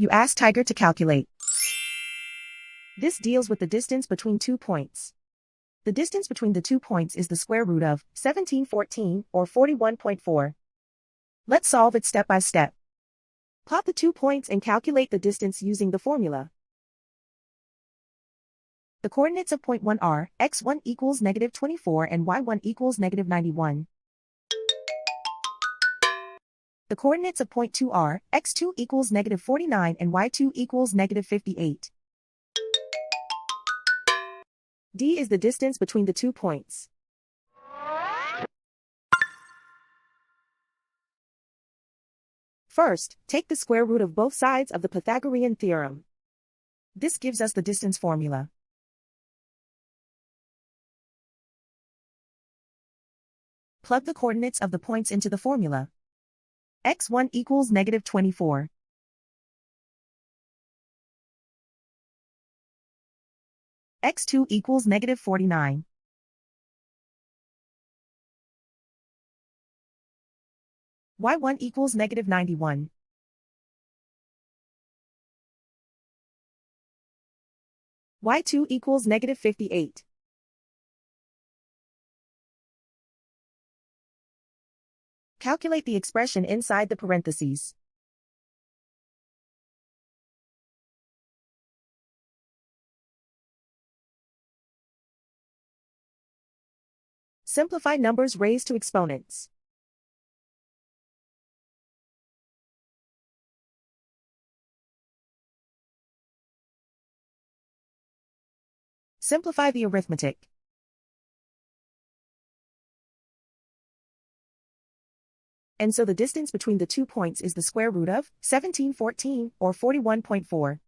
You ask Tiger to calculate. This deals with the distance between 2 points. The distance between the 2 points is the square root of 1714 or 41.4. Let's solve it step by step. Plot the 2 points and calculate the distance using the formula. The coordinates of point 1 are x1 equals -24 and y1 equals -91. The coordinates of point 2 are x2 equals -49 and y2 equals -58. D is the distance between the 2 points. First, take the square root of both sides of the Pythagorean theorem. This gives us the distance formula. Plug the coordinates of the points into the formula. x1 equals -24. x2 equals -49. y1 equals -91. y2 equals -58. Calculate the expression inside the parentheses. Simplify numbers raised to exponents. Simplify the arithmetic. And so the distance between the 2 points is the square root of 1714 or 41.4.